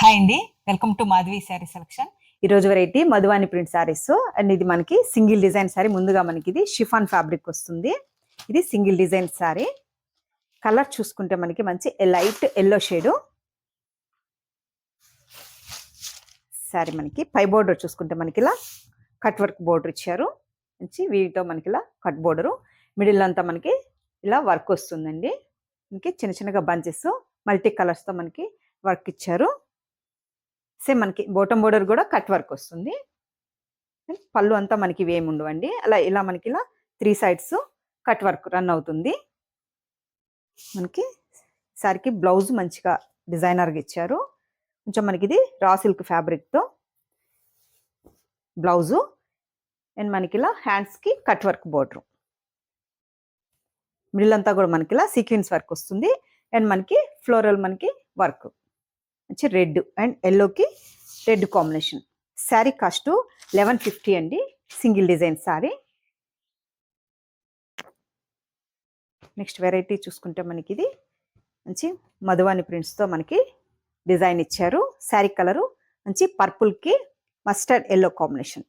Hi అండి, welcome to Madhavi sari selection. ఈరోజు variety Madhuvani print saris and ఇది మనకి సింగిల్ డిజైన్ శారీ. ముందుగా మనకి ఇది షిఫాన్ ఫ్యాబ్రిక్ వస్తుంది. ఇది సింగిల్ డిజైన్ శారీ. కలర్ చూసుకుంటే మనకి మంచి లైట్ ఎల్లో షేడు. శారీ మనకి పై బోర్డర్ చూసుకుంటే మనకి ఇలా కట్ వర్క్ బోర్డర్ ఇచ్చారు. మంచి వీటితో మనకి ఇలా కట్ బోర్డరు. మిడిల్ అంతా మనకి ఇలా వర్క్ వస్తుందండి. మనకి చిన్న చిన్నగా బంచెస్ మల్టీ కలర్స్తో మనకి వర్క్ ఇచ్చారు. సేమ్ మనకి బోటం బోర్డర్ కూడా కట్ వర్క్ వస్తుంది. పళ్ళు అంతా మనకి ఇవేమి ఉండవండి. ఇలా మనకి ఇలా 3 సైడ్స్ కట్ వర్క్ రన్ అవుతుంది. మనకి సారీకి బ్లౌజ్ మంచిగా డిజైనర్గా ఇచ్చారు. కొంచెం మనకి ఇది రా సిల్క్ ఫ్యాబ్రిక్తో బ్లౌజు అండ్ మనకి ఇలా హ్యాండ్స్కి కట్ వర్క్ బోర్డర్. మిడిల్ అంతా కూడా మనకి ఇలా సీక్వెన్స్ వర్క్ వస్తుంది. అండ్ మనకి ఫ్లోరల్ మనకి వర్క్ మంచి రెడ్ అండ్ ఎల్లోకి రెడ్ కాంబినేషన్. శారీ కాస్ట్ 1150 అండి. Single design sari. Next variety చూసుకుంటే మనకి ఇది మంచి మధువాని ప్రింట్స్తో మనకి డిజైన్ ఇచ్చారు. శారీ కలరు మంచి పర్పుల్కి మస్టర్డ్ ఎల్లో కాంబినేషన్.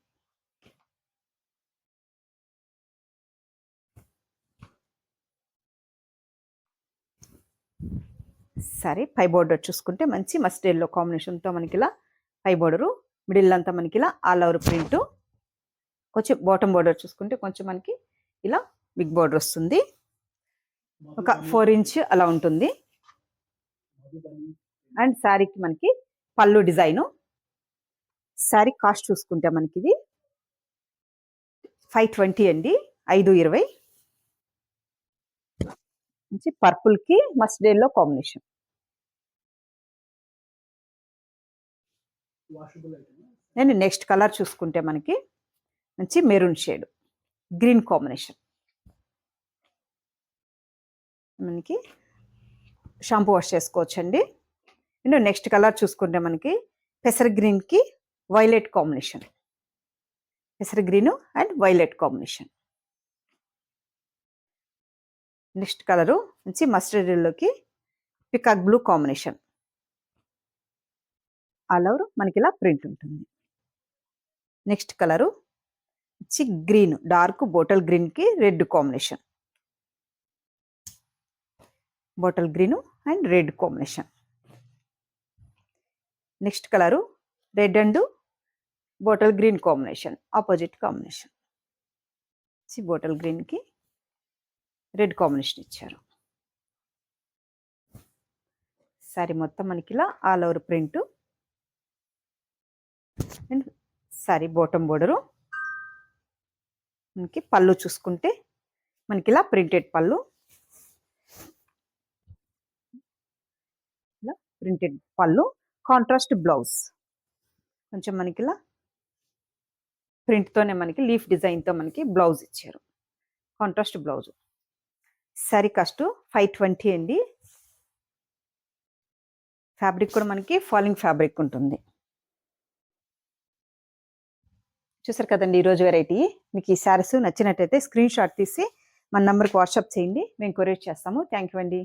సరే, పై బోర్డర్ చూసుకుంటే మంచి మస్టర్డ్ ఎల్లో కాంబినేషన్తో మనకి ఇలా పై బోర్డరు. మిడిల్ అంతా మనకి ఇలా ఆల్ ఓవర్ ప్రింట్. కొంచెం బాటమ్ బోర్డర్ చూసుకుంటే కొంచెం మనకి ఇలా బిగ్ బోర్డర్ వస్తుంది. ఒక 4 ఇంచ్ అలా ఉంటుంది. అండ్ శారీకి మనకి పళ్ళు డిజైను. శారీ కాస్ట్ చూసుకుంటే మనకి ఇది 520 అండి. 520. మంచి పర్పుల్కి మస్టర్డ్ ఎల్లో కాంబినేషన్. నేను నెక్స్ట్ కలర్ చూసుకుంటే మనకి మంచి మెరూన్ షేడ్ గ్రీన్ కాంబినేషన్. మనకి షాంపూ వాష్ చేసుకోవచ్చండి. అండ్ నెక్స్ట్ కలర్ చూసుకుంటే మనకి పెసర గ్రీన్కి వైలెట్ కాంబినేషన్. పెసర green and violet combination. Next colour మంచి మస్టర్డ్ ఎల్లోకి peacock blue combination. All over మనకి ఇలా ప్రింట్ ఉంటుంది. నెక్స్ట్ కలరు మంచి గ్రీన్ డార్క్ బాటిల్ గ్రీన్కి red combination. Bottle green and red combination. Next colour red and bottle green combination, opposite combination. Bottle గ్రీన్కి red combination ఇచ్చారు. Sorry మొత్తం మనకి ఇలా all over print. And sorry bottom border. మనకి పళ్ళు చూసుకుంటే మనకి ఇలా ప్రింటెడ్ పళ్ళు. ఇలా ప్రింటెడ్ పళ్ళు, కాంట్రాస్ట్ బ్లౌజ్. కొంచెం మనకి ఇలా ప్రింట్తోనే మనకి లీఫ్ డిజైన్తో మనకి బ్లౌజ్ ఇచ్చారు. Contrast blouse. శారీ కాస్ట్ 520 అండి. ఫ్యాబ్రిక్ కూడా మనకి ఫాలింగ్ ఫ్యాబ్రిక్ ఉంటుంది. చూసారు కదండి ఈరోజు వెరైటీ. మీకు ఈ శారీస్ నచ్చినట్టయితే స్క్రీన్ షాట్ తీసి మన నెంబర్కి వాట్సాప్ చేయండి. మేము కొరియర్ చేస్తాము. థ్యాంక్ యూ అండి.